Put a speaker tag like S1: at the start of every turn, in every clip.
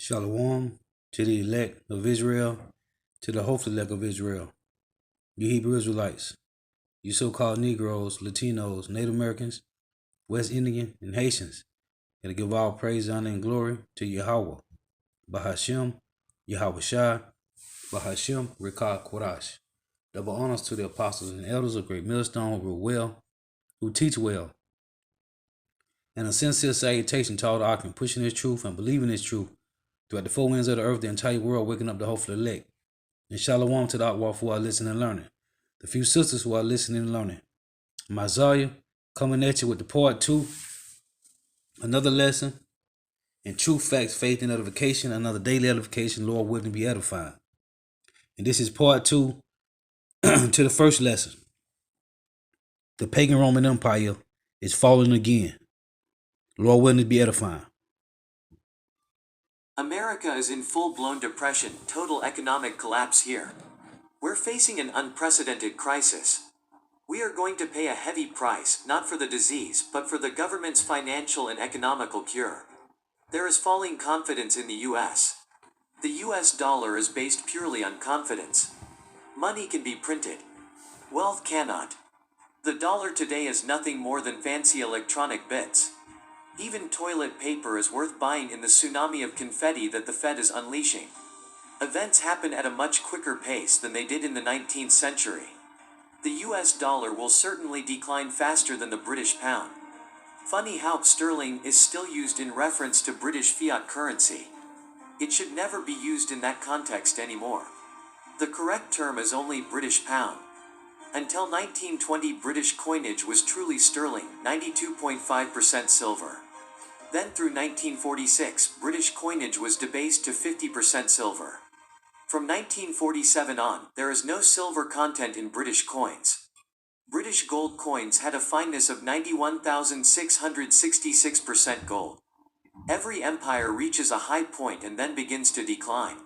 S1: Shalom to the elect of Israel, to the hopeful elect of Israel, you Hebrew Israelites, you so-called Negroes, Latinos, Native Americans, West Indian, and Haitians, and to give all praise, honor, and glory to Yahweh, Bahashem, Yahweh Shai, Bahashem, Rikah Kodash. Double honors to the apostles and elders of Great Millstone who rule well, who teach well, and a sincere salutation to all the Akim pushing his truth and believing his truth throughout the four winds of the earth, the entire world, waking up the hopeful elect. And shalom to the Akwaf who are listening and learning. The few sisters who are listening and learning. Mazaya coming at you with the part 2. Another lesson. And true facts, faith, and edification. Another daily edification, Lord willing to be edified. And this is part 2 to the first lesson. The pagan Roman Empire is falling again. Lord willing to be edifying.
S2: America is in full-blown depression, total economic collapse here. We're facing an unprecedented crisis. We are going to pay a heavy price, not for the disease, but for the government's financial and economical cure. There is falling confidence in the U.S. The U.S. dollar is based purely on confidence. Money can be printed. Wealth cannot. The dollar today is nothing more than fancy electronic bits. Even toilet paper is worth buying in the tsunami of confetti that the Fed is unleashing. Events happen at a much quicker pace than they did in the 19th century. The US dollar will certainly decline faster than the British pound. Funny how sterling is still used in reference to British fiat currency. It should never be used in that context anymore. The correct term is only British pound. Until 1920, British coinage was truly sterling, 92.5% silver. Then through 1946, British coinage was debased to 50% silver. From 1947 on, there is no silver content in British coins. British gold coins had a fineness of 91,666% gold. Every empire reaches a high point and then begins to decline.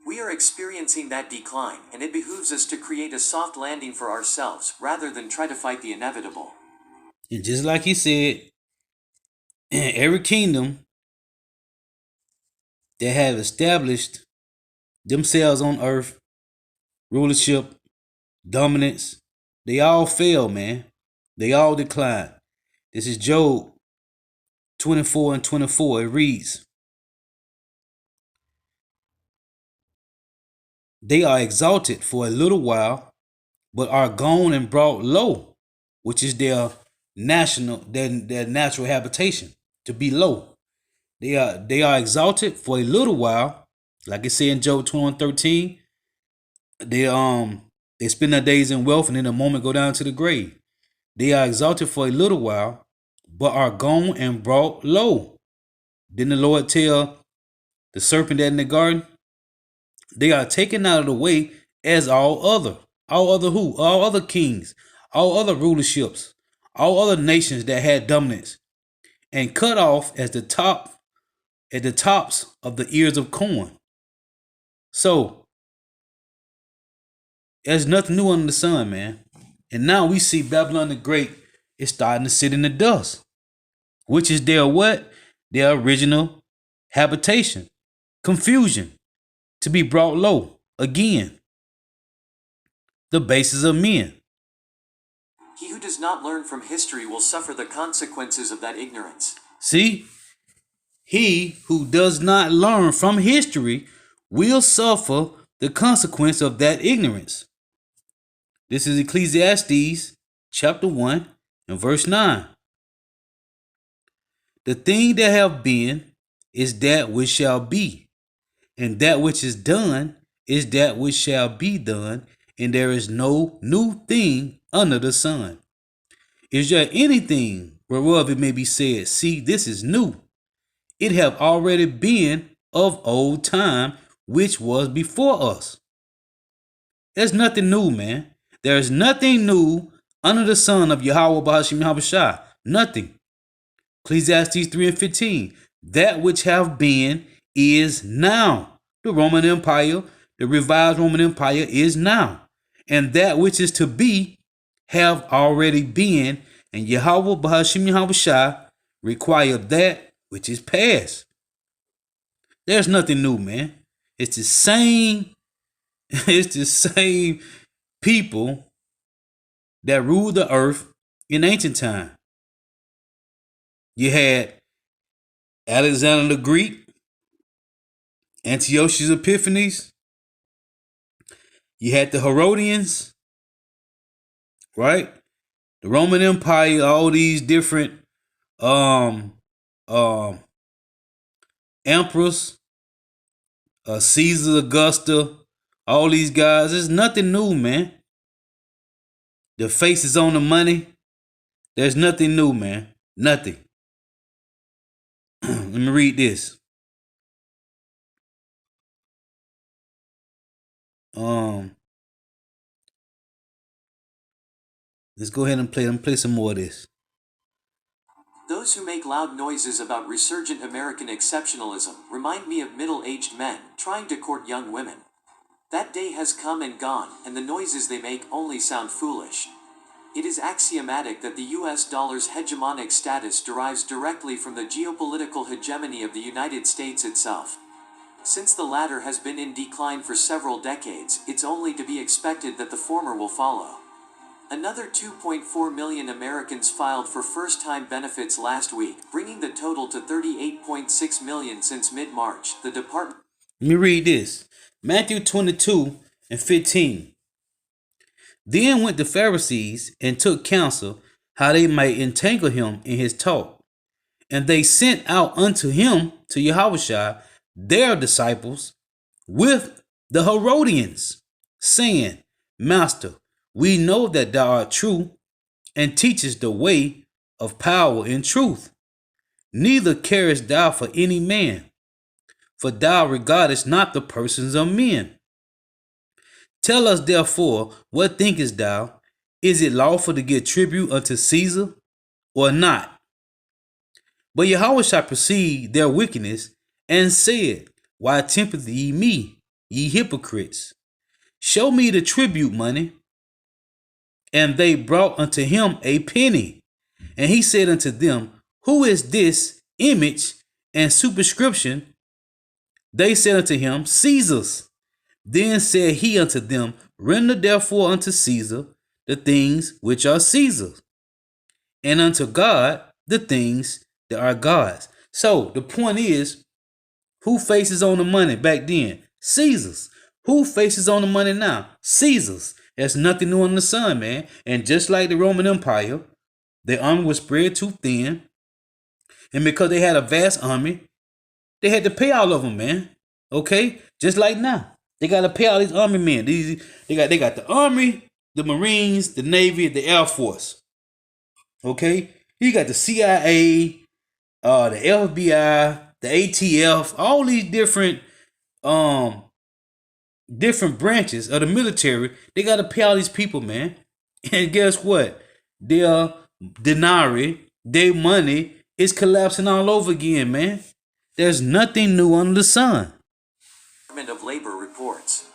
S2: We are experiencing that decline, and it behooves us to create a soft landing for ourselves rather than try to fight the inevitable.
S1: And just like he said, every kingdom that have established themselves on earth, rulership, dominance, they all fail, man. They all decline. This is Job 24 and 24. It reads, they are exalted for a little while, but are gone and brought low, which is their natural habitation, to be low. They are exalted for a little while, like it said in Job 21:13. They spend their days in wealth and in a moment go down to the grave. They are exalted for a little while, but are gone and brought low. Didn't the Lord tell the serpent that in the garden? They are taken out of the way as all other who? All other kings, all other rulerships, all other nations that had dominance, and cut off at the tops of the ears of corn. So there's nothing new under the sun, man. And now we see Babylon the Great is starting to sit in the dust, which is their what? Their original habitation. Confusion. To be brought low again. The basis of men.
S2: He who does not learn from history will suffer the consequences of that ignorance.
S1: See? He who does not learn from history will suffer the consequence of that ignorance. This is Ecclesiastes chapter 1 and verse 9. The thing that have been is that which shall be, and that which is done is that which shall be done, and there is no new thing under the sun. Is there anything whereof it may be said, see, this is new? It have already been of old time, which was before us. There's nothing new, man. There's nothing new under the sun of Yahweh Bahashem Yahweh Shai. Nothing. Ecclesiastes 3 and 15. That which have been is now. The Roman Empire, the revised Roman Empire is now. And that which is to be have already been. And Yahweh Bahashem Yahweh Shai required that which is past. There's nothing new, man. It's the same, it's the same people that ruled the earth in ancient time. You had Alexander the Greek, Antiochus Epiphanes. You had the Herodians, right? The Roman Empire, all these different um um emperors, Caesar, Augusta, all these guys. It's nothing new, man. The faces on the money. There's nothing new, man. Nothing. Let me read this. Let's go ahead and play some more of this.
S2: Those who make loud noises about resurgent American exceptionalism remind me of middle-aged men trying to court young women. That day has come and gone, and the noises they make only sound foolish. It is axiomatic that the US dollar's hegemonic status derives directly from the geopolitical hegemony of the United States itself. Since the latter has been in decline for several decades, it's only to be expected that the former will follow. Another 2.4 million Americans filed for first-time benefits last week, bringing the total to 38.6 million since mid-March. The department...
S1: Let me read this. Matthew 22:15. Then went the Pharisees and took counsel how they might entangle him in his talk. And they sent out unto him, to Yahushua, their disciples, with the Herodians, saying, Master, we know that thou art true, and teachest the way of power and truth. Neither carest thou for any man, for thou regardest not the persons of men. Tell us therefore, what thinkest thou? Is it lawful to give tribute unto Caesar, or not? But Yahushua perceived their wickedness, and said, Why tempt ye me, ye hypocrites? Show me the tribute money. And they brought unto him a penny. And he said unto them, Who is this image and superscription? They said unto him, Caesar's. Then said he unto them, Render therefore unto Caesar the things which are Caesar's, and unto God the things that are God's. So the point is, who faces on the money back then? Caesar's. Who faces on the money now? Caesar's. There's nothing new under the sun, man. And just like the Roman Empire, their army was spread too thin. And because they had a vast army, they had to pay all of them, man. Okay? Just like now. They got to pay all these army men. They got the army, the Marines, the Navy, the Air Force. Okay? You got the CIA, the FBI, the ATF, all these different branches of the military. They got to pay all these people, man. And guess what? Their denarii, their money is collapsing all over again, man. There's nothing new under the sun.
S2: Department of Labor reports.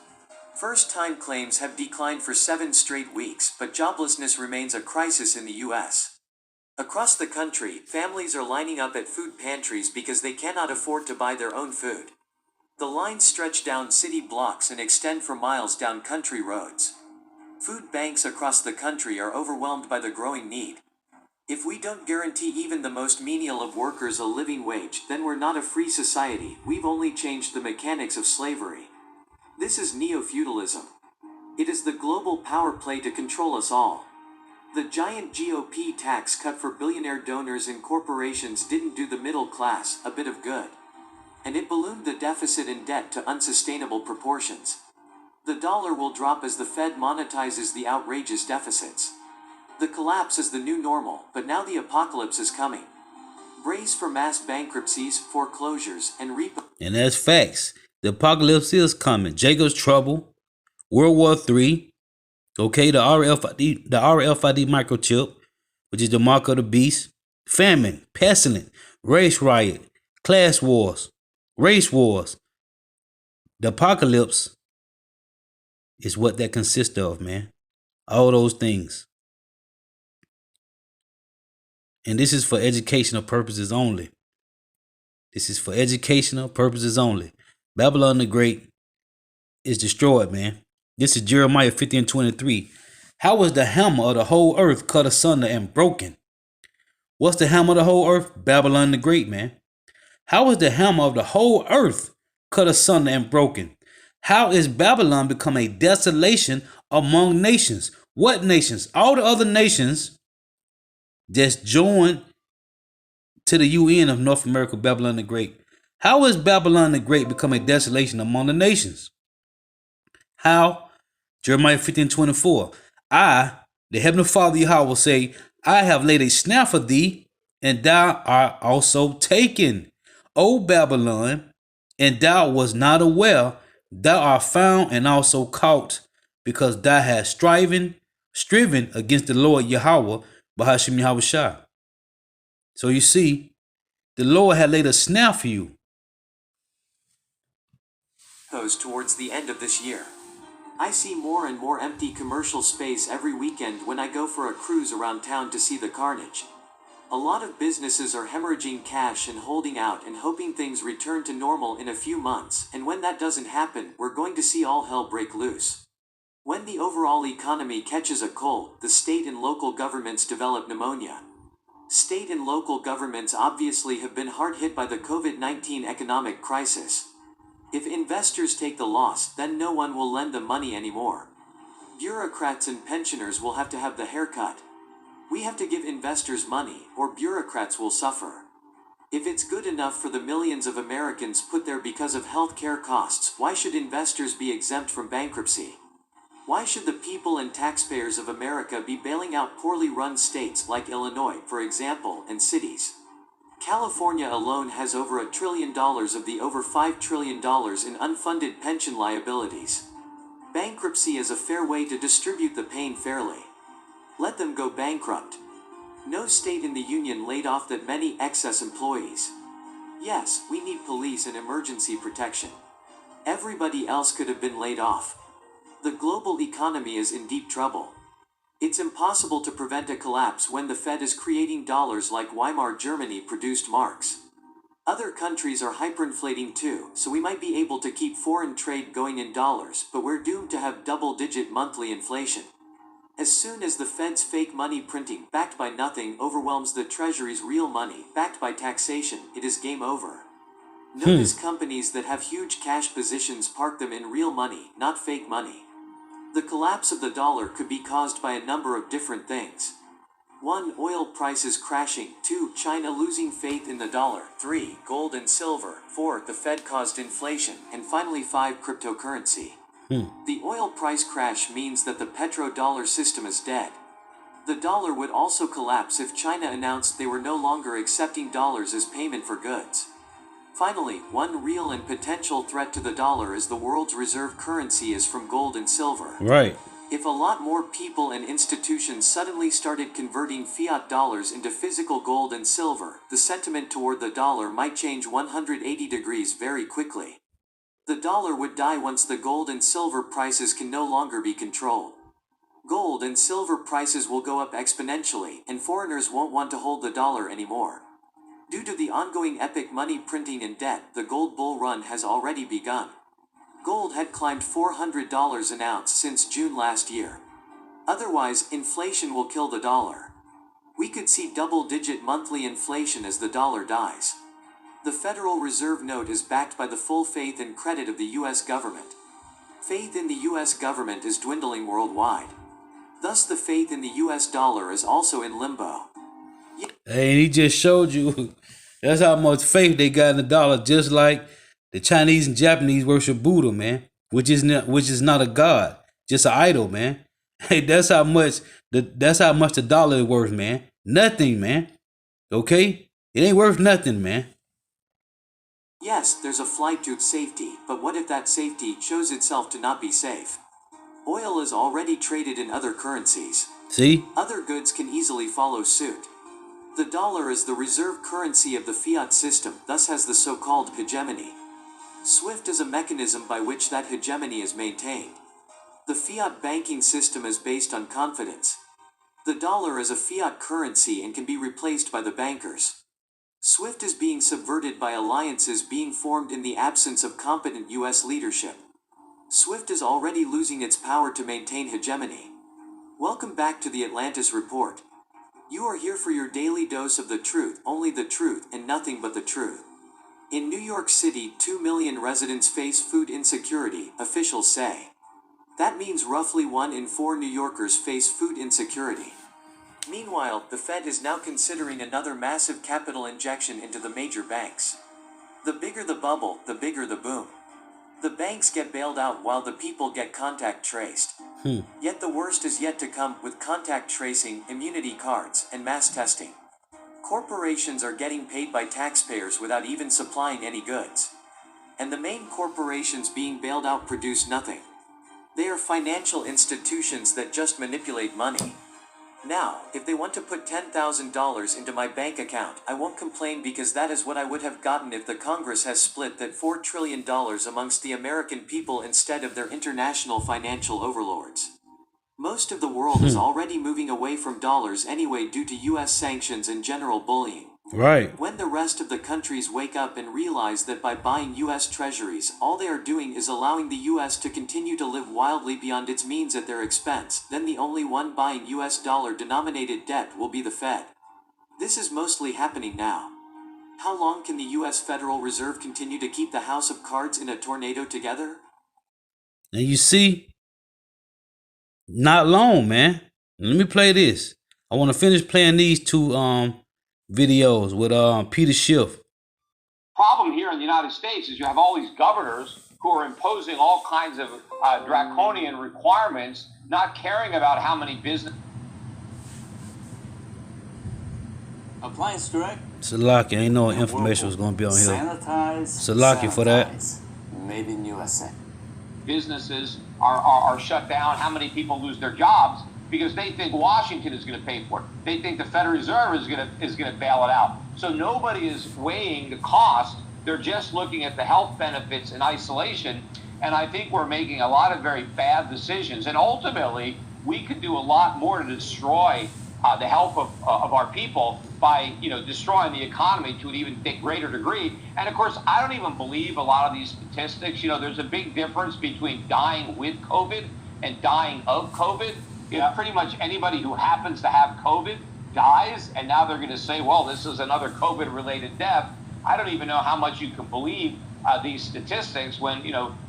S2: First-time claims have declined for 7 straight weeks, but joblessness remains a crisis in the U.S. Across the country, families are lining up at food pantries because they cannot afford to buy their own food. The lines stretch down city blocks and extend for miles down country roads. Food banks across the country are overwhelmed by the growing need. If we don't guarantee even the most menial of workers a living wage, then we're not a free society. We've only changed the mechanics of slavery. This is neo-feudalism. It is the global power play to control us all. The giant GOP tax cut for billionaire donors and corporations didn't do the middle class a bit of good. And it ballooned the deficit and debt to unsustainable proportions. The dollar will drop as the Fed monetizes the outrageous deficits. The collapse is the new normal, but now the apocalypse is coming. Brace for mass bankruptcies, foreclosures, and
S1: And that's facts. The apocalypse is coming. Jacob's Trouble, World War III, okay, the RFID microchip, which is the mark of the beast, famine, pestilence, race riot, class wars, race wars. The apocalypse is what that consists of, man. All those things. And this is for educational purposes only. This is for educational purposes only. Babylon the Great is destroyed, man. This is Jeremiah 50 and 23. How was the hammer of the whole earth cut asunder and broken? What's the hammer of the whole earth? Babylon the Great, man. How is the hammer of the whole earth cut asunder and broken? How is Babylon become a desolation among nations? What nations? All the other nations just joined to the UN of North America, Babylon the Great. How is Babylon the Great become a desolation among the nations? How? Jeremiah 15:24. I, the heavenly Father Yahweh, will say, I have laid a snare for thee, and thou art also taken. O Babylon, and thou was not aware, thou art found and also caught, because thou hast striven against the Lord Yahweh, Bahashim Yahweh Shah. So you see, the Lord had laid a snare for you.
S2: Towards the end of this year, I see more and more empty commercial space every weekend when I go for a cruise around town to see the carnage. A lot of businesses are hemorrhaging cash and holding out and hoping things return to normal in a few months, and when that doesn't happen, we're going to see all hell break loose. When the overall economy catches a cold, the state and local governments develop pneumonia. State and local governments obviously have been hard hit by the COVID-19 economic crisis. If investors take the loss, then no one will lend them money anymore. Bureaucrats and pensioners will have to have the haircut. We have to give investors money, or bureaucrats will suffer. If it's good enough for the millions of Americans put there because of health care costs, why should investors be exempt from bankruptcy? Why should the people and taxpayers of America be bailing out poorly run states like Illinois, for example, and cities? California alone has over $1 trillion of the over $5 trillion in unfunded pension liabilities. Bankruptcy is a fair way to distribute the pain fairly. Let them go bankrupt. No state in the union laid off that many excess employees. Yes, we need police and emergency protection. Everybody else could have been laid off. The global economy is in deep trouble. It's impossible to prevent a collapse when the Fed is creating dollars like Weimar Germany produced marks. Other countries are hyperinflating too, so we might be able to keep foreign trade going in dollars, but we're doomed to have double-digit monthly inflation. As soon as the Fed's fake money printing, backed by nothing, overwhelms the Treasury's real money, backed by taxation, it is game over. Notice companies that have huge cash positions park them in real money, not fake money. The collapse of the dollar could be caused by a number of different things. 1. Oil prices crashing. 2. China losing faith in the dollar. 3. Gold and silver. 4. The Fed caused inflation. And finally 5. Cryptocurrency. The oil price crash means that the petrodollar system is dead. The dollar would also collapse if China announced they were no longer accepting dollars as payment for goods. Finally, one real and potential threat to the dollar as the world's reserve currency is from gold and silver.
S1: Right.
S2: If a lot more people and institutions suddenly started converting fiat dollars into physical gold and silver, the sentiment toward the dollar might change 180 degrees very quickly. The dollar would die once the gold and silver prices can no longer be controlled. Gold and silver prices will go up exponentially, and foreigners won't want to hold the dollar anymore. Due to the ongoing epic money printing and debt, the gold bull run has already begun. Gold had climbed $400 an ounce since June last year. Otherwise, inflation will kill the dollar. We could see double-digit monthly inflation as the dollar dies. The Federal Reserve note is backed by the full faith and credit of the U.S. government. Faith in the U.S. government is dwindling worldwide. Thus, the faith in the U.S. dollar is also in limbo.
S1: Hey, and he just showed you that's how much faith they got in the dollar, just like the Chinese and Japanese worship Buddha, man, which is not a god, just an idol, man. Hey, that's how much the dollar is worth, man. Nothing, man. Okay? It ain't worth nothing, man.
S2: Yes, there's a flight to safety, but what if that safety shows itself to not be safe? Oil is already traded in other currencies.
S1: See?
S2: Other goods can easily follow suit. The dollar is the reserve currency of the fiat system, thus has the so-called hegemony. SWIFT is a mechanism by which that hegemony is maintained. The fiat banking system is based on confidence. The dollar is a fiat currency and can be replaced by the bankers. SWIFT is being subverted by alliances being formed in the absence of competent U.S. leadership. SWIFT is already losing its power to maintain hegemony. Welcome back to the Atlantis Report. You are here for your daily dose of the truth, only the truth, and nothing but the truth. In New York City, 2 million residents face food insecurity, officials say. That means roughly 1 in 4 New Yorkers face food insecurity. Meanwhile, the Fed is now considering another massive capital injection into the major banks. The bigger the bubble, the bigger the boom. The banks get bailed out while the people get contact traced. Yet the worst is yet to come with contact tracing, immunity cards, and mass testing. Corporations are getting paid by taxpayers without even supplying any goods. And the main corporations being bailed out produce nothing. They are financial institutions that just manipulate money. Now, if they want to put $10,000 into my bank account, I won't complain because that is what I would have gotten if the Congress has split that $4 trillion amongst the American people instead of their international financial overlords. Most of the world is already moving away from dollars anyway due to US sanctions and general bullying.
S1: Right.
S2: When the rest of the countries wake up and realize that by buying US treasuries, all they are doing is allowing the US to continue to live wildly beyond its means at their expense, then the only one buying US dollar-denominated debt will be the Fed. This is mostly happening now. How long can the US Federal Reserve continue to keep the house of cards in a tornado together?
S1: And you see, not long, man. Let me play this. I want to finish playing these two videos with Peter Schiff.
S3: Problem here in the United States is you have all these governors who are imposing all kinds of draconian requirements, not caring about how many business.
S4: Appliance Direct.
S1: Salaki, ain't no information was gonna be on here. Salaki for that.
S4: Made in USA.
S3: Businesses are shut down. How many people lose their jobs because they think Washington is going to pay for it? They think the Federal Reserve is going to bail it out. So nobody is weighing the cost. They're just looking at the health benefits in isolation. And I think we're making a lot of very bad decisions. And ultimately, we could do a lot more to destroy the health of our people by destroying the economy to an even greater degree. And of course, I don't even believe a lot of these statistics. There's a big difference between dying with COVID and dying of COVID. Pretty much anybody who happens to have COVID dies, and now they're going to say, well, this is another COVID-related death. I don't even know how much you can believe these statistics when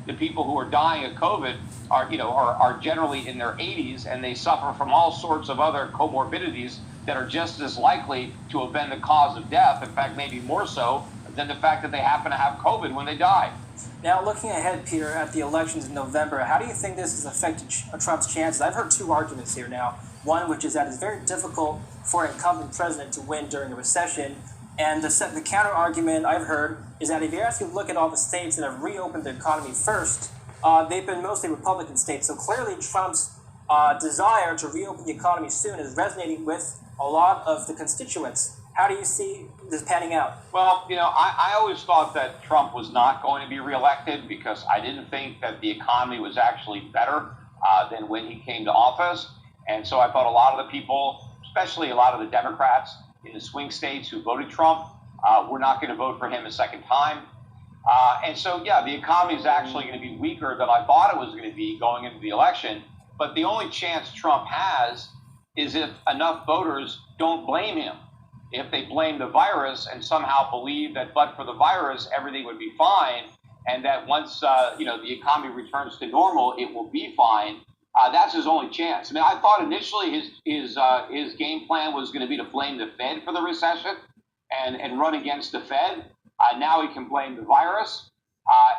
S3: the people who are dying of COVID are generally in their 80s, and they suffer from all sorts of other comorbidities that are just as likely to have been the cause of death. In fact, maybe more so than the fact that they happen to have COVID when they die.
S5: Now, looking ahead, Peter, at the elections in November, how do you think this has affected Trump's chances? I've heard two arguments here now. One, which is that it's very difficult for an incumbent president to win during a recession. And the counter argument I've heard is that if you actually look at all the states that have reopened the economy first, they've been mostly Republican states. So clearly Trump's desire to reopen the economy soon is resonating with a lot of the constituents. How do you see this panning out?
S3: Well, I always thought that Trump was not going to be reelected because I didn't think that the economy was actually better than when he came to office. And so I thought a lot of the people, especially a lot of the Democrats in the swing states who voted Trump, were not going to vote for him a second time. And so, the economy is actually going to be weaker than I thought it was going to be going into the election. But the only chance Trump has is if enough voters don't blame him. If they blame the virus and somehow believe that but for the virus, everything would be fine, and that once the economy returns to normal, it will be fine, that's his only chance. I mean, I thought initially his game plan was going to be to blame the Fed for the recession and run against the Fed. Now he can blame the virus.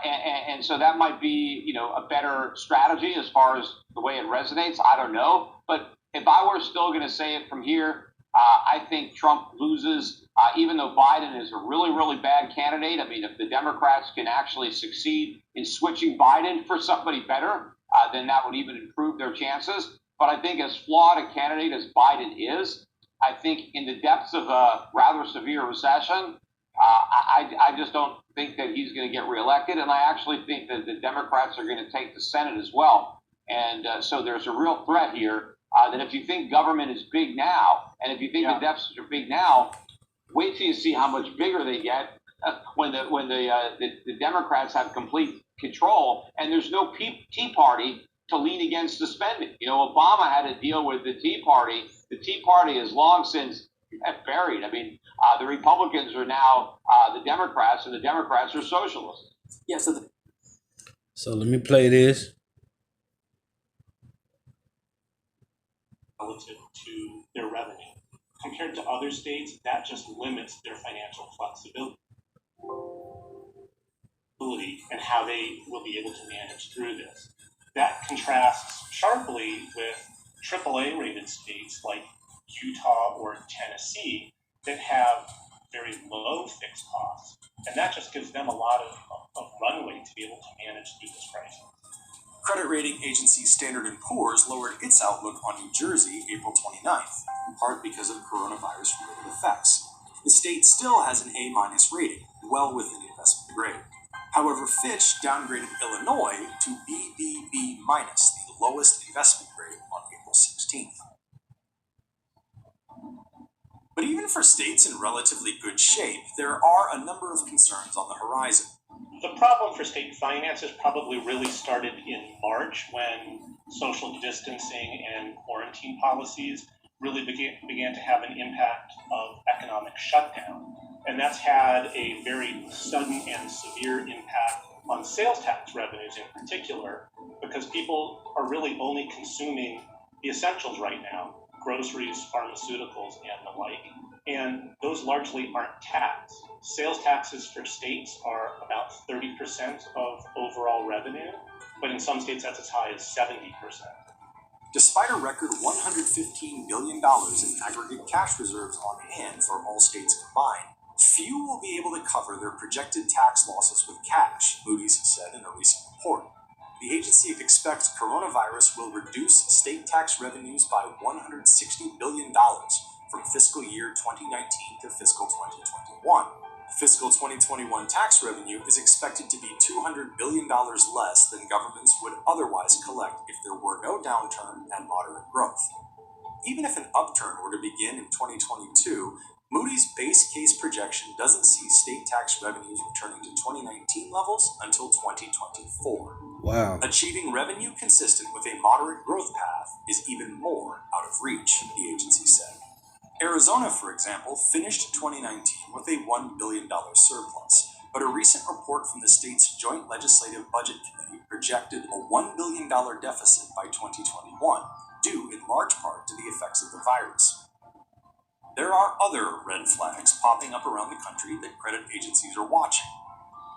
S3: And so that might be, a better strategy as far as the way it resonates. I don't know. But if I were still going to say it from here, I think Trump loses, even though Biden is a really, really bad candidate. I mean, if the Democrats can actually succeed in switching Biden for somebody better, then that would even improve their chances. But I think as flawed a candidate as Biden is, I think in the depths of a rather severe recession, I just don't think that he's going to get reelected. And I actually think that the Democrats are going to take the Senate as well. And so there's a real threat here that if you think government is big now, and if you think the deficits are big now, Wait till you see how much bigger they get when the Democrats have complete control, and there's no Tea Party to lean against the spending. You know, Obama had to deal with the Tea Party. The Tea Party is long since buried. I mean, the Republicans are now the Democrats, and the Democrats are socialists.
S5: Yeah,
S1: So let me play this.
S6: Relative to their revenue. Compared to other states, that just limits their financial flexibility and how they will be able to manage through this. That contrasts sharply with AAA rated states like Utah or Tennessee that have very low fixed costs. And that just gives them a lot of runway to be able to manage through this crisis.
S7: Credit rating agency Standard & Poor's lowered its outlook on New Jersey April 29th, in part because of coronavirus-related effects. The state still has an A- rating, well within investment grade. However, Fitch downgraded Illinois to BBB-, the lowest investment grade, on April 16th. But even for states in relatively good shape, there are a number of concerns on the horizon.
S6: The problem for state finances probably really started in March when social distancing and quarantine policies really began to have an impact of economic shutdown. And that's had a very sudden and severe impact on sales tax revenues in particular, because people are really only consuming the essentials right now, groceries, pharmaceuticals, and the like. And those largely aren't taxed. Sales taxes for states are about 30% of overall revenue, but in some states that's as high as 70%.
S7: Despite a record $115 billion in aggregate cash reserves on hand for all states combined, few will be able to cover their projected tax losses with cash, Moody's said in a recent report. The agency expects coronavirus will reduce state tax revenues by $160 billion from fiscal year 2019 to fiscal 2021. Fiscal 2021 tax revenue is expected to be $200 billion less than governments would otherwise collect if there were no downturn and moderate growth. Even if an upturn were to begin in 2022, Moody's base case projection doesn't see state tax revenues returning to 2019 levels until 2024.
S1: Wow.
S7: Achieving revenue consistent with a moderate growth path is even more out of reach, the agency said. Arizona, for example, finished 2019 with a $1 billion surplus, but a recent report from the state's Joint Legislative Budget Committee projected a $1 billion deficit by 2021, due in large part to the effects of the virus. There are other red flags popping up around the country that credit agencies are watching.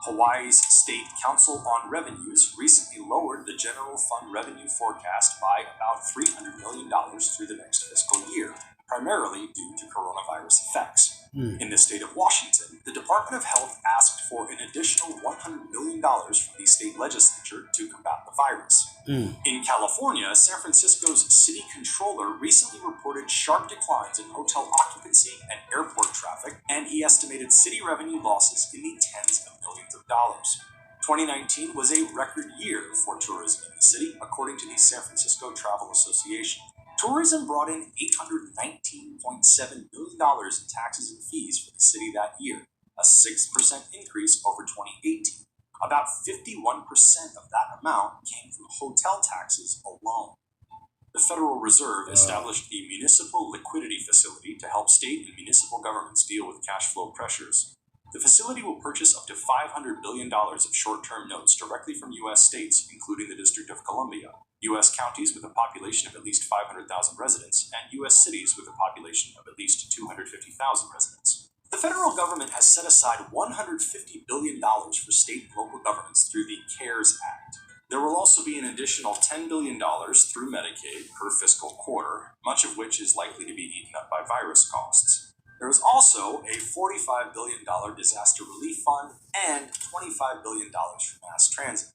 S7: Hawaii's State Council on Revenues recently lowered the general fund revenue forecast by about $300 million through the next fiscal year, primarily due to coronavirus effects. In the state of Washington, the Department of Health asked for an additional $100 million from the state legislature to combat the virus. In California, San Francisco's city controller recently reported sharp declines in hotel occupancy and airport traffic, and he estimated city revenue losses in the tens of millions of dollars. 2019 was a record year for tourism in the city, according to the San Francisco Travel Association. Tourism brought in $819.7 million in taxes and fees for the city that year, a 6% increase over 2018. About 51% of that amount came from hotel taxes alone. The Federal Reserve established the Municipal Liquidity Facility to help state and municipal governments deal with cash flow pressures. The facility will purchase up to $500 billion of short-term notes directly from U.S. states, including the District of Columbia, U.S. counties with a population of at least 500,000 residents, and U.S. cities with a population of at least 250,000 residents. The federal government has set aside $150 billion for state and local governments through the CARES Act. There will also be an additional $10 billion through Medicaid per fiscal quarter, much of which is likely to be eaten up by virus costs. There is also a $45 billion disaster relief fund and $25 billion for mass transit.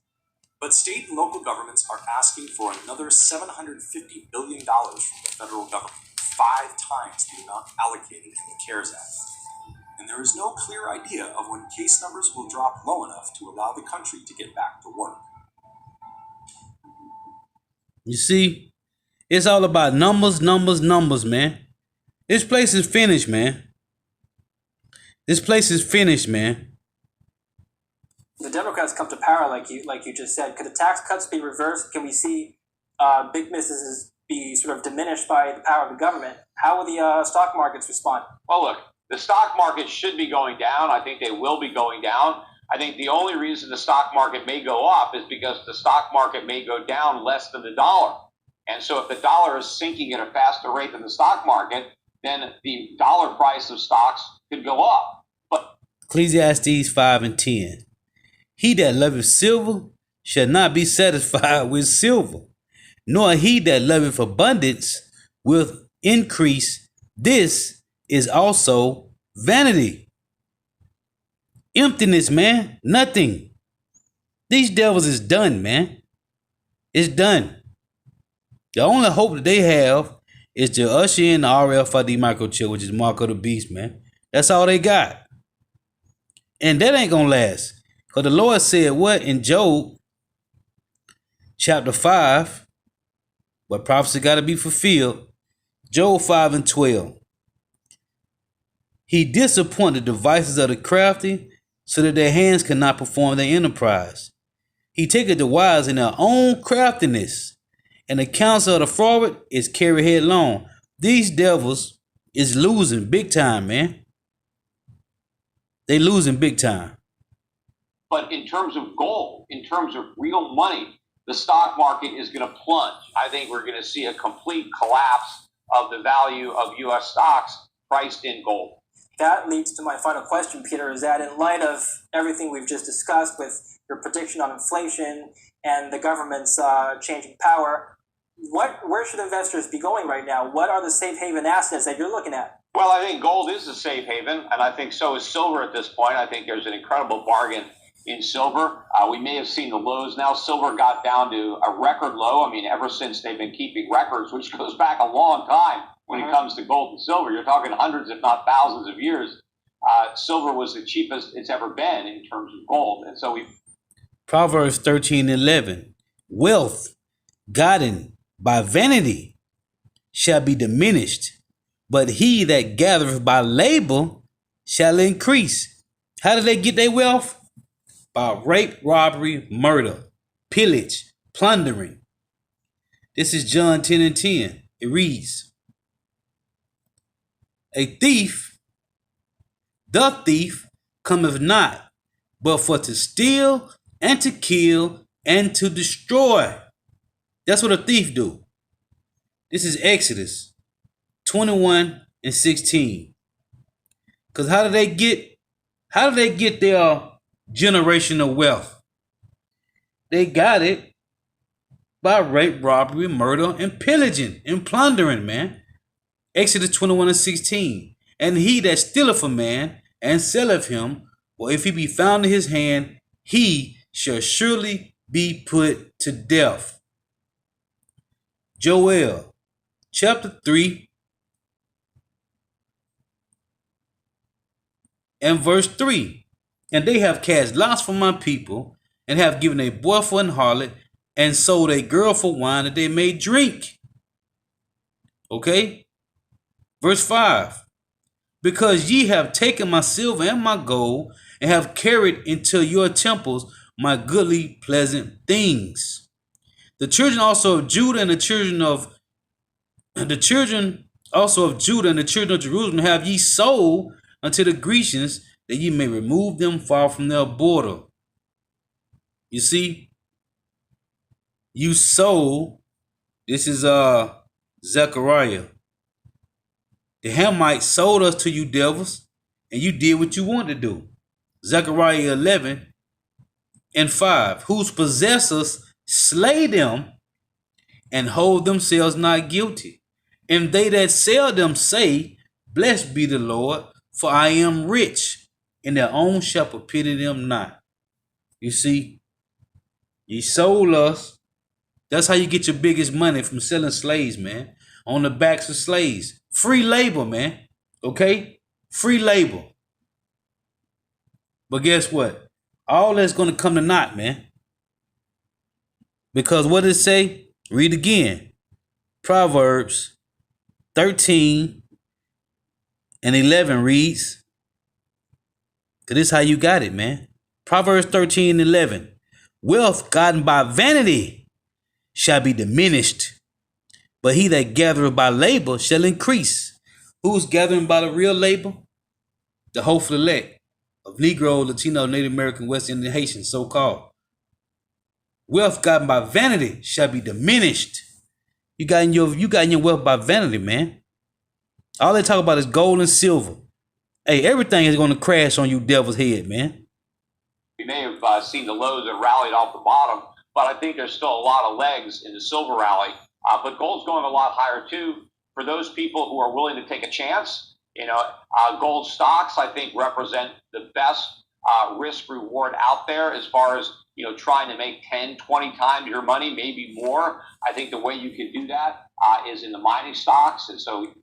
S7: But state and local governments are asking for another $750 billion from the federal government, 5 times the amount allocated in the CARES Act. And there is no clear idea of when case numbers will drop low enough to allow the country to get back to work.
S1: You see, it's all about numbers, man. This place is finished, man. This place is finished, man.
S5: The Democrats come to power, like you just said. Could the tax cuts be reversed? Can we see big businesses be sort of diminished by the power of the government? How will the stock markets respond?
S3: Well, look, the stock market should be going down. I think they will be going down. I think the only reason the stock market may go up is because the stock market may go down less than the dollar. And so if the dollar is sinking at a faster rate than the stock market, then the dollar price of stocks could go up. But
S1: Ecclesiastes 5 and 10. He that loveth silver shall not be satisfied with silver, nor he that loveth abundance with increase. This is also vanity. Emptiness, man. Nothing. These devils is done, man. It's done. The only hope that they have is to usher in the RFID microchip, which is Mark of the Beast, man. That's all they got. And that ain't gonna last. Because the Lord said what in Job chapter 5, but prophecy got to be fulfilled. Job 5 and 12. He disappointed the devices of the crafty so that their hands cannot perform their enterprise. He taketh the wise in their own craftiness, and the counsel of the forward is carried headlong. These devils is losing big time, man. They losing big time.
S3: But in terms of gold, in terms of real money, the stock market is going to plunge. I think we're going to see a complete collapse of the value of U.S. stocks priced in gold.
S5: That leads to my final question, Peter, is that in light of everything we've just discussed with your prediction on inflation and the government's changing power, where should investors be going right now? What are the safe haven assets that you're looking at?
S3: Well, I think gold is a safe haven, and I think so is silver at this point. I think there's an incredible bargain in silver. We may have seen the lows now. Silver got down to a record low. I mean, ever since they've been keeping records, which goes back a long time when it comes to gold and silver. You're talking hundreds, if not thousands of years. Silver was the cheapest it's ever been in terms of gold. And so we.
S1: Proverbs 13:11. Wealth gotten by vanity shall be diminished, but he that gathereth by labor shall increase. How do they get their wealth? By rape, robbery, murder, pillage, plundering. This is John 10 and 10. It reads, a thief, the thief, cometh not, but for to steal and to kill and to destroy. That's what a thief do. This is Exodus 21 and 16. Because how do they get their generational wealth? They got it by rape, robbery, murder, and pillaging and plundering, man. Exodus 21 and 16. And he that stealeth a man and selleth him, or if he be found in his hand, he shall surely be put to death. Joel chapter 3 and verse 3. And they have cast lots for my people, and have given a boy for an harlot, and sold a girl for wine that they may drink. Okay? Verse 5. Because ye have taken my silver and my gold, and have carried into your temples my goodly pleasant things. The children also of Judah and the children of Jerusalem have ye sold unto the Grecians, that ye may remove them far from their border. You see, you sold. This is Zechariah. The Hamites sold us to you devils, and you did what you wanted to do. Zechariah 11 and 5. Whose possessors slay them and hold themselves not guilty. And they that sell them say, blessed be the Lord, for I am rich, and their own shepherd pity them not. You see, you sold us. That's how you get your biggest money, from selling slaves, man. On the backs of slaves. Free labor, man. Okay? Free labor. But guess what? All that's going to come to naught, man. Because what does it say? Read again. Proverbs 13 and 11 reads, Because this is how you got it, man. Proverbs 13:11. Wealth gotten by vanity shall be diminished, but he that gathereth by labor shall increase. Who's gathering by the real labor? The hopeful elect of Negro, Latino, Native American, West Indian, Haitian, so-called. Wealth gotten by vanity shall be diminished. You got in your wealth by vanity, man. All they talk about is gold and silver. Hey, everything is going to crash on you devil's head, man.
S3: We may have seen the lows that rallied off the bottom, but I think there's still a lot of legs in the silver rally. But gold's going a lot higher too. For those people who are willing to take a chance, gold stocks I think represent the best risk reward out there as far as trying to make 10, 20 times your money, maybe more. I think the way you can do that is in the mining stocks, and so.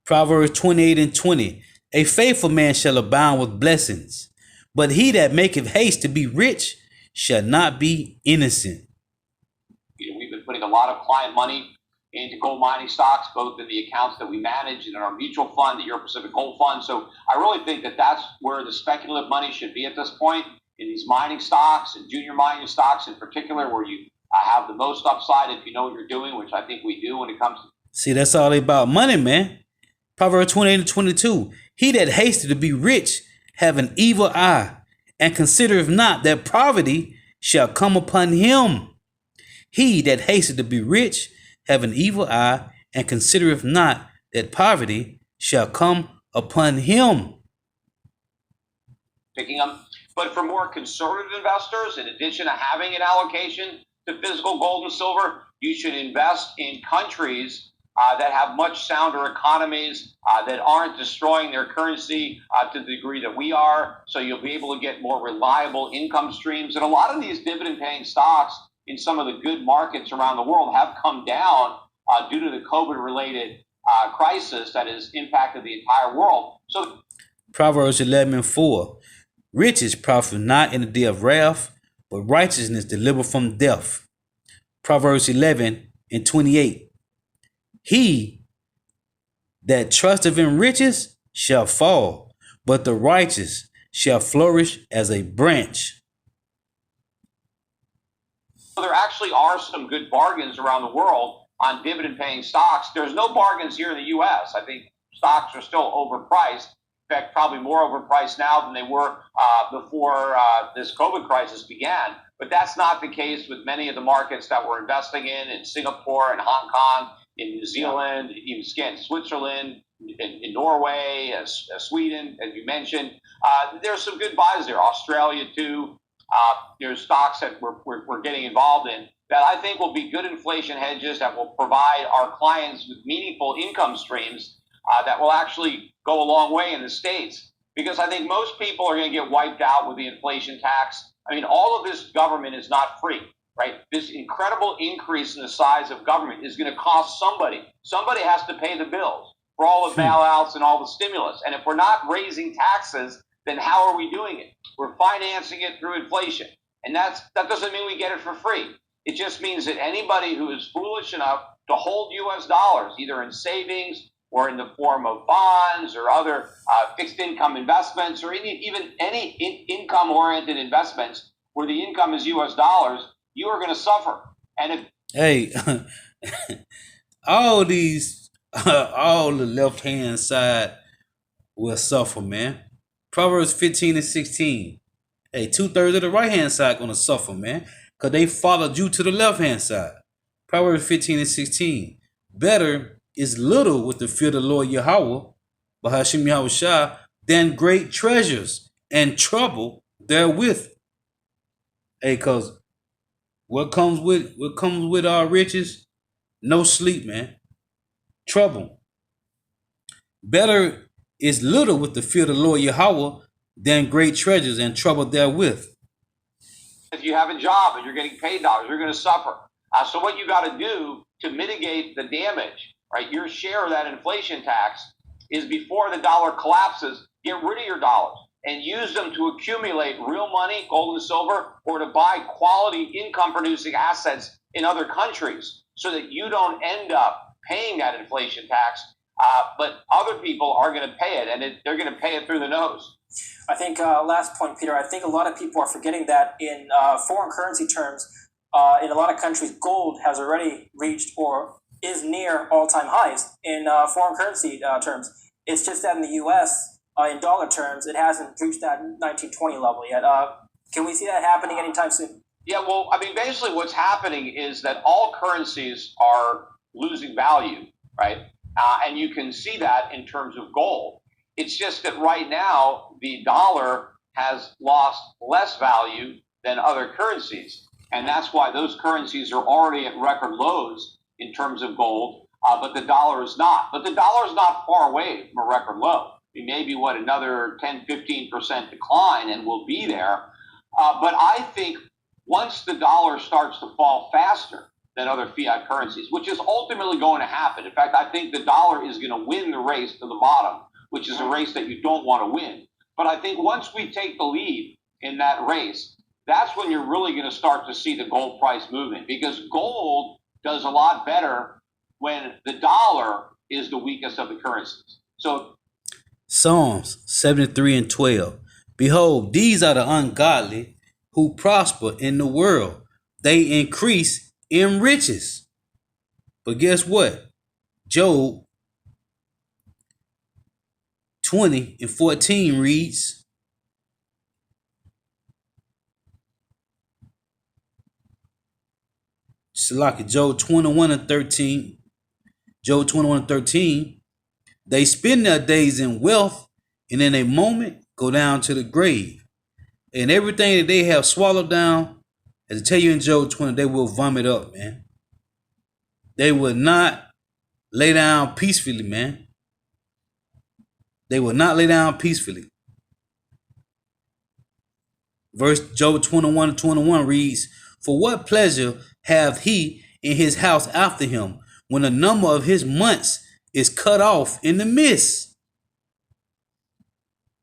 S1: Proverbs 28:20. A faithful man shall abound with blessings, but he that maketh haste to be rich shall not be innocent.
S3: We've been putting a lot of client money into gold mining stocks, both in the accounts that we manage and in our mutual fund, the Euro Pacific Gold Fund. So I really think that that's where the speculative money should be at this point, in these mining stocks and junior mining stocks in particular, where you have the most upside if you know what you're doing, which I think we do when it comes to.
S1: See, that's all about money, man. Proverbs 28:22. He that hasteth to be rich have an evil eye, and considereth not that poverty shall come upon him. He that hasteth to be rich have an evil eye, and considereth not that poverty shall come upon him.
S3: Picking them. But for more conservative investors, in addition to having an allocation to physical gold and silver, you should invest in countries that have much sounder economies, that aren't destroying their currency to the degree that we are. So you'll be able to get more reliable income streams. And a lot of these dividend-paying stocks in some of the good markets around the world have come down due to the COVID-related crisis that has impacted the entire world. So
S1: Proverbs 11:4. Riches profit not in the day of wrath, but righteousness deliver from death. Proverbs 11:28. He that trusteth in riches shall fall, but the righteous shall flourish as a branch.
S3: there actually are some good bargains around the world on dividend-paying stocks. There's no bargains here in the U.S. I think stocks are still overpriced. In fact, probably more overpriced now than they were before this COVID crisis began. But that's not the case with many of the markets that we're investing in Singapore and Hong Kong, in New Zealand, even Switzerland, in Norway, Sweden, as you mentioned. There's some good buys there. Australia, too. There's stocks that we're getting involved in that I think will be good inflation hedges that will provide our clients with meaningful income streams that will actually go a long way in the States. Because I think most people are going to get wiped out with the inflation tax. I mean, all of this government is not free, right? This incredible increase in the size of government is going to cost somebody. Somebody has to pay the bills for all the bailouts and all the stimulus. And if we're not raising taxes, then how are we doing it? We're financing it through inflation. And that doesn't mean we get it for free. It just means that anybody who is foolish enough to hold U.S. dollars, either in savings or in the form of bonds or other fixed income investments, or even any income-oriented investments where the income is U.S. dollars, you are going to suffer. And
S1: all the left-hand side will suffer, man. Proverbs 15:16. Hey, 2/3 of the right-hand side going to suffer, man, because they followed you to the left-hand side. Proverbs 15:16. Better is little with the fear of the Lord Yahweh, Bahashim Yahushua, than great treasures and trouble therewith. Hey, cause what comes with our riches? No sleep, man. Trouble. Better is little with the fear of the Lord Yahweh than great treasures and trouble therewith.
S3: If you have a job and you're getting paid dollars, you're going to suffer. So what you got to do to mitigate the damage, right? Your share of that inflation tax is, before the dollar collapses, get rid of your dollars and use them to accumulate real money, gold and silver, or to buy quality income-producing assets in other countries so that you don't end up paying that inflation tax, but other people are going to pay it, and they're going to pay it through the nose.
S5: I think last point, Peter. I think a lot of people are forgetting that in foreign currency terms, in a lot of countries, gold has already reached or is near all-time highs in foreign currency terms. It's just that in the U.S., in dollar terms, it hasn't reached that 1920 level yet. Can we see that happening anytime soon?
S3: Yeah, well, I mean, basically what's happening is that all currencies are losing value, right? And you can see that in terms of gold. It's just that right now, the dollar has lost less value than other currencies. And that's why those currencies are already at record lows in terms of gold, but the dollar is not. But the dollar is not far away from a record low. I mean, maybe, another 10, 15% decline, and we'll be there. But I think once the dollar starts to fall faster than other fiat currencies, which is ultimately going to happen. In fact, I think the dollar is going to win the race to the bottom, which is a race that you don't want to win. But I think once we take the lead in that race, that's when you're really going to start to see the gold price moving, because gold does a lot better when the dollar is the weakest of the currencies. So
S1: Psalms 73:12. Behold, these are the ungodly who prosper in the world. They increase in riches. But guess what? Job 20:14 reads, Job 21:13. Job 21:13. They spend their days in wealth, and in a moment go down to the grave. And everything that they have swallowed down, as I tell you in Job 20, they will vomit up, man. They will not lay down peacefully, man. They will not lay down peacefully. Verse Job 21:21 reads, For what pleasure hath he in his house after him, when the number of his months is cut off in the midst?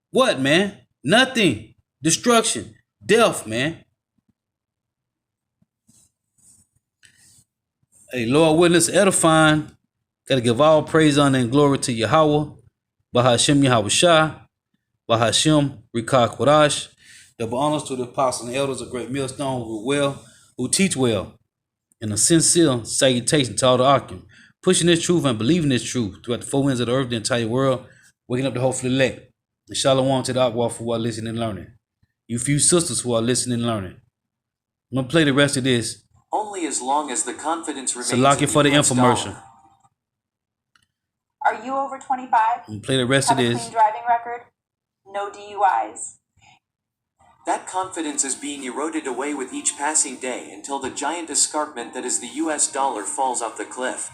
S1: What, man? Nothing. Destruction. Death, man. Hey, Lord, witness edifying. Gotta give all praise, honor, and glory to Yahweh, Bahashem Yahweh Shah, Bahashem Rikah Quadash. Double honors to the apostles and elders of Great Millstone who teach well, and a sincere salutation to all the Akim, pushing this truth and believing this truth throughout the four winds of the earth, the entire world, waking up the hopefully elect. And shalom to the Akwa who are listening and learning. You few sisters who are listening and learning. I'm gonna play the rest of this.
S2: Only as long as the confidence remains
S1: Salaki
S2: in
S1: for the
S2: US
S1: infomercial.
S2: dollar.
S8: Are you over 25?
S1: I'm gonna play the rest
S8: Have
S1: of
S8: a
S1: this.
S8: clean driving record? No DUIs?
S2: That confidence is being eroded away with each passing day until the giant escarpment that is the US dollar falls off the cliff.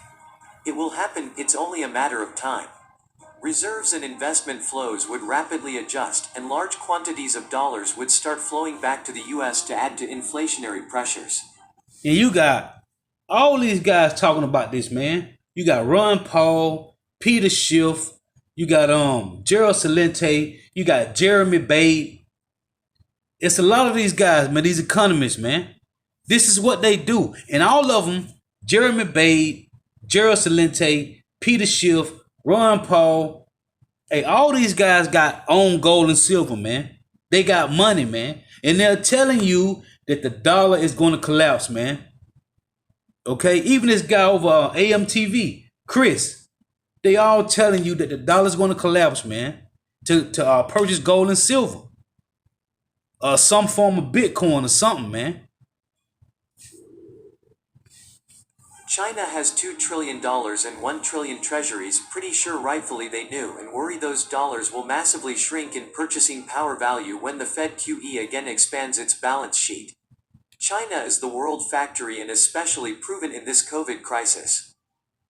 S2: It will happen, it's only a matter of time. Reserves and investment flows would rapidly adjust, and large quantities of dollars would start flowing back to the US to add to inflationary pressures.
S1: And you got all these guys talking about this, man. You got Ron Paul, Peter Schiff, you got Gerald Celente, you got Jeremy Babe. It's a lot of these guys, man, these economists, man. This is what they do. And all of them, Jeremy Babe, Gerald Celente, Peter Schiff, Ron Paul, hey, all these guys got own gold and silver, man. They got money, man. And they're telling you that the dollar is going to collapse, man. Okay? Even this guy over AMTV, Chris, they all telling you that the dollar is going to collapse, man, to purchase gold and silver. Some form of Bitcoin or something, man.
S2: China has $2 trillion and 1 trillion treasuries, pretty sure rightfully they knew, and worry those dollars will massively shrink in purchasing power value when the Fed QE again expands its balance sheet. China is the world factory and especially proven in this COVID crisis.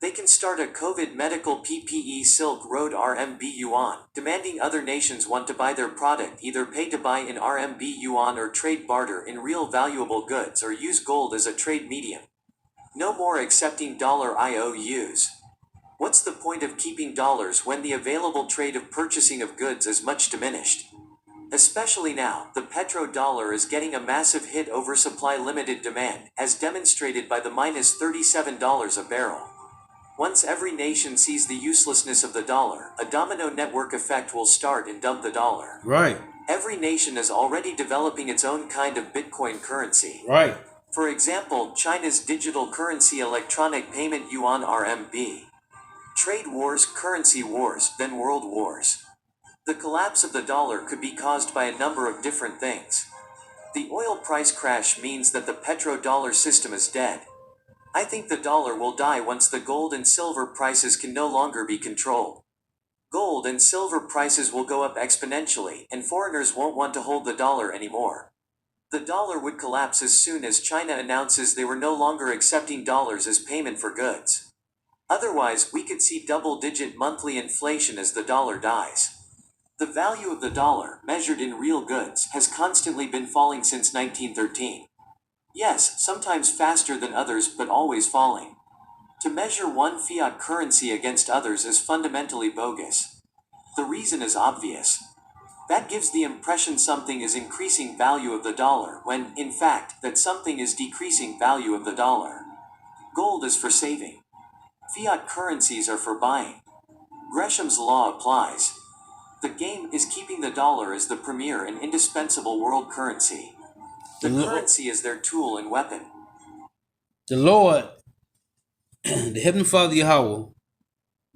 S2: They can start a COVID medical PPE Silk Road RMB yuan, demanding other nations want to buy their product, either pay to buy in RMB yuan or trade barter in real valuable goods or use gold as a trade medium. No more accepting dollar IOUs. What's the point of keeping dollars when the available trade of purchasing of goods is much diminished? Especially now, the petrodollar is getting a massive hit over supply limited demand, as demonstrated by the minus $37 a barrel. Once every nation sees the uselessness of the dollar, a domino network effect will start and dump the dollar.
S1: Right.
S2: Every nation is already developing its own kind of Bitcoin currency.
S1: Right.
S2: For example, China's digital currency electronic payment yuan RMB. Trade wars, currency wars, then world wars. The collapse of the dollar could be caused by a number of different things. The oil price crash means that the petrodollar system is dead. I think the dollar will die once the gold and silver prices can no longer be controlled. Gold and silver prices will go up exponentially, and foreigners won't want to hold the dollar anymore. The dollar would collapse as soon as China announces they were no longer accepting dollars as payment for goods. Otherwise, we could see double-digit monthly inflation as the dollar dies. The value of the dollar, measured in real goods, has constantly been falling since 1913. Yes, sometimes faster than others, but always falling. To measure one fiat currency against others is fundamentally bogus. The reason is obvious. That gives the impression something is increasing value of the dollar, when, in fact, that something is decreasing value of the dollar. Gold is for saving. Fiat currencies are for buying. Gresham's law applies. The game is keeping the dollar as the premier and indispensable world currency. The currency is their tool and weapon.
S1: The Lord, the Heavenly Father Yahweh,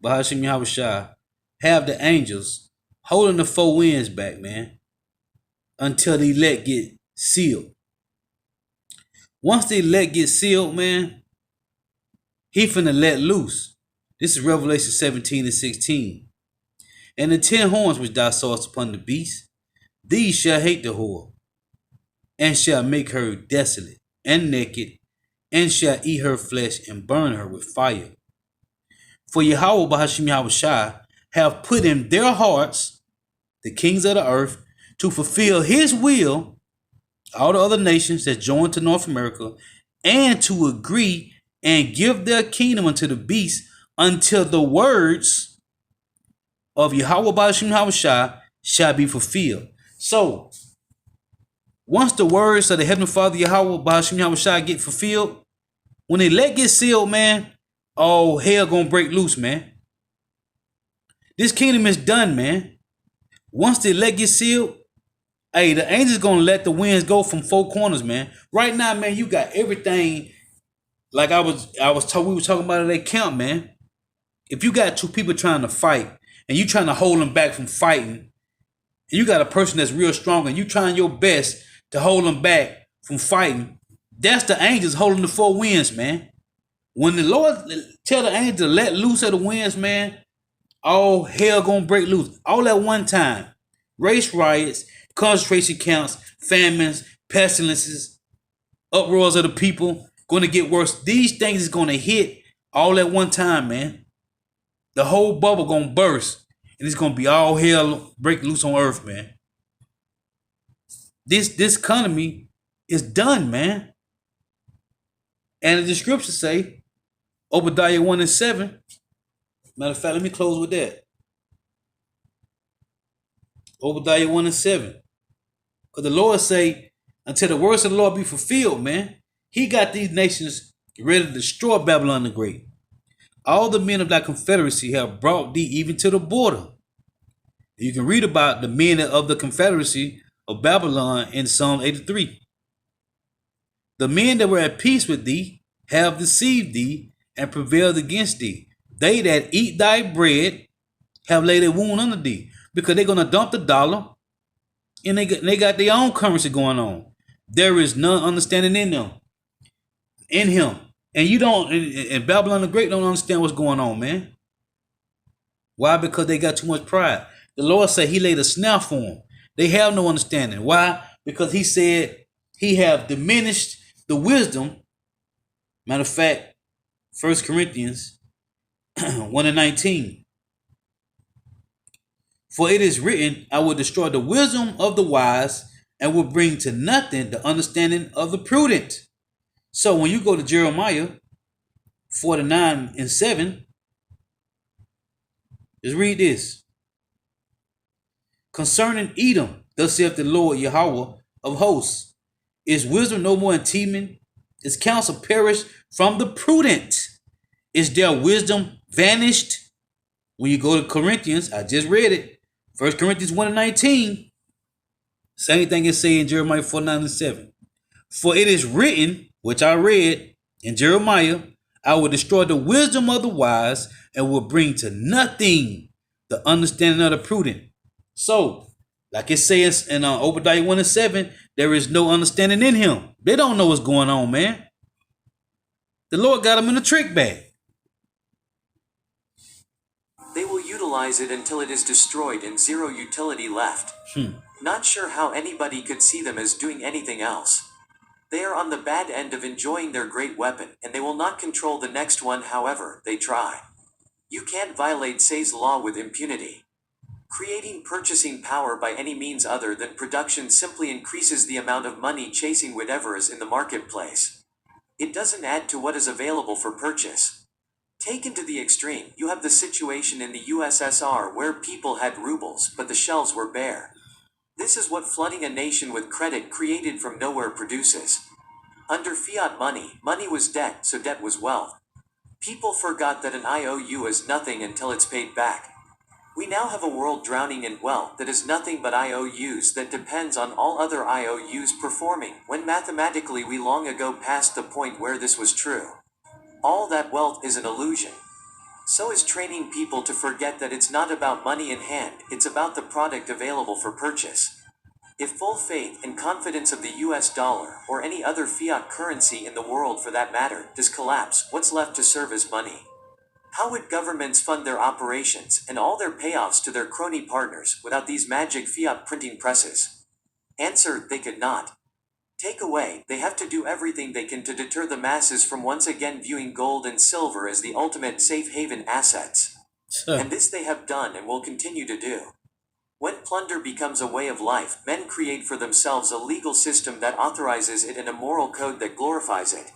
S1: Bahashim Yahweh Shai, have the angels holding the four winds back, man, until the elect get sealed. Once the elect get sealed, man, he finna let loose. This is Revelation 17 and 16. And the 10 horns which thou sawest upon the beast, these shall hate the whore, and shall make her desolate and naked, and shall eat her flesh and burn her with fire. For Yahweh Bahashim Yahweh Shai have put in their hearts, the kings of the earth, to fulfill his will, all the other nations that joined to North America, and to agree and give their kingdom unto the beast until the words of Yahweh Bahashim Yahweh Shai shall be fulfilled. So, once the words of the Heavenly Father Yahweh Bahashim Yahweh Shai get fulfilled, when the elect get sealed, man, all hell gonna break loose, man. This kingdom is done, man. Once the elect get sealed, hey, the angels gonna let the winds go from four corners, man. Right now, man, you got everything. Like we were talking about at that camp, man. If you got two people trying to fight, and you trying to hold them back from fighting, and you got a person that's real strong, and you trying your best to hold them back from fighting, that's the angels holding the four winds, man. When the Lord tell the angels to let loose of the winds, man, all hell gonna break loose. All at one time. Race riots, concentration camps, famines, pestilences, uproars of the people, gonna get worse. These things is gonna hit all at one time, man. The whole bubble gonna burst, and it's gonna be all hell break loose on earth, man. This economy is done, man. And the scriptures say, Obadiah 1 and 7. Matter of fact, let me close with that. Obadiah 1 and 7. Because the Lord say, until the words of the Lord be fulfilled, man, he got these nations ready to destroy Babylon the Great. All the men of thy confederacy have brought thee even to the border. You can read about the men of the confederacy of Babylon in Psalm 83. The men that were at peace with thee have deceived thee and prevailed against thee. They that eat thy bread have laid a wound under thee, because they're going to dump the dollar, and they got their own currency going on. There is none understanding in him. And you don't, and Babylon the Great don't understand what's going on, man. Why? Because they got too much pride. The Lord said he laid a snare for them. They have no understanding. Why? Because he said he have diminished the wisdom. Matter of fact, 1 Corinthians 1 and 19. For it is written, I will destroy the wisdom of the wise and will bring to nothing the understanding of the prudent. So when you go to Jeremiah 49 and 7, just read this. Concerning Edom, thus saith the Lord Yahweh of hosts, is wisdom no more in Teman? Is counsel perished from the prudent? Is their wisdom vanished? When you go to Corinthians, I just read it. 1 Corinthians 1:19. Same thing as saying in Jeremiah 4:9-7. For it is written, which I read in Jeremiah, I will destroy the wisdom of the wise and will bring to nothing the understanding of the prudent. So, like it says in Obadiah 1:7, there is no understanding in him. They don't know what's going on, man. The Lord got them in a trick bag.
S2: They will utilize it until it is destroyed and zero utility left. Not sure how anybody could see them as doing anything else. They are on the bad end of enjoying their great weapon, and they will not control the next one however they try. You can't violate Say's law with impunity. Creating purchasing power by any means other than production simply increases the amount of money chasing whatever is in the marketplace. It doesn't add to what is available for purchase. Taken to the extreme, you have the situation in the USSR where people had rubles, but the shelves were bare. This is what flooding a nation with credit created from nowhere produces. Under fiat money, money was debt, so debt was wealth. People forgot that an IOU is nothing until it's paid back. We now have a world drowning in wealth that is nothing but IOUs that depends on all other IOUs performing, when mathematically we long ago passed the point where this was true. All that wealth is an illusion. So is training people to forget that it's not about money in hand, it's about the product available for purchase. If full faith and confidence of the US dollar, or any other fiat currency in the world for that matter, does collapse, what's left to serve as money? How would governments fund their operations and all their payoffs to their crony partners without these magic fiat printing presses? Answer, they could not. Takeaway, they have to do everything they can to deter the masses from once again viewing gold and silver as the ultimate safe haven assets. And this they have done and will continue to do. When plunder becomes a way of life, men create for themselves a legal system that authorizes it and a moral code that glorifies it.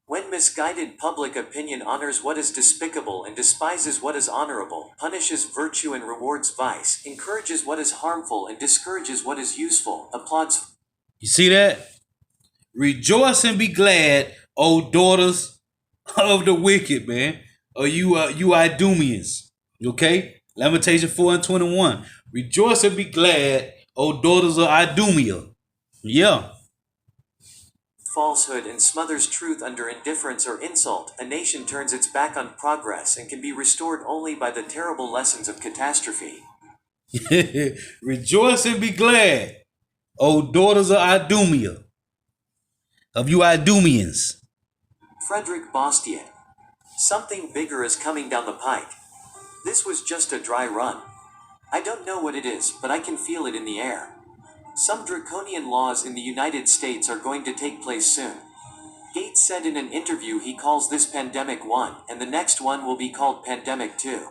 S2: When misguided public opinion honors what is despicable and despises what is honorable, punishes virtue and rewards vice, encourages what is harmful and discourages what is useful, applauds.
S1: You see that? Rejoice and be glad, O daughters of the wicked, man. Or you Idumeans. Okay? Lamentation 4:21. Rejoice and be glad, O daughters of Idumea. Yeah.
S2: Falsehood and smothers truth under indifference or insult, a nation turns its back on progress and can be restored only by the terrible lessons of catastrophe.
S1: Rejoice and be glad, O daughters of Idumea. Of you Idumeans.
S2: Frederick Bastiat. Something bigger is coming down the pike. This was just a dry run. I don't know what it is, but I can feel it in the air. Some draconian laws in the United States are going to take place soon. Gates said in an interview he calls this Pandemic 1, and the next one will be called Pandemic 2.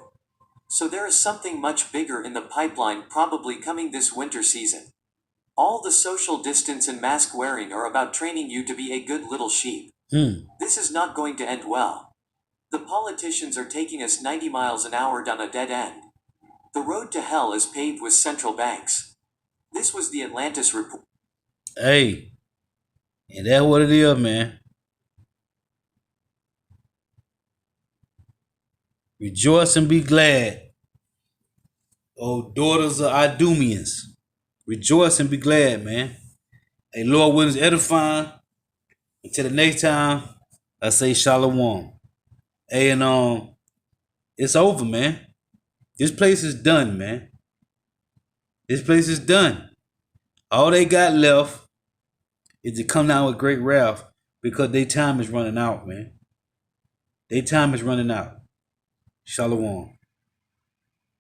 S2: So there is something much bigger in the pipeline probably coming this winter season. All the social distance and mask wearing are about training you to be a good little sheep. This is not going to end well. The politicians are taking us 90 miles an hour down a dead end. The road to hell is paved with central banks. This was the Atlantis report.
S1: Hey, and that's what it is, man. Rejoice and be glad, O daughters of Idumeans. Rejoice and be glad, man. Hey, Lord willing, edifying. Until the next time, I say shalom. Hey, and it's over, man. This place is done, man. This place is done. All they got left is to come down with great wrath because their time is running out, man. Their time is running out. Shalom.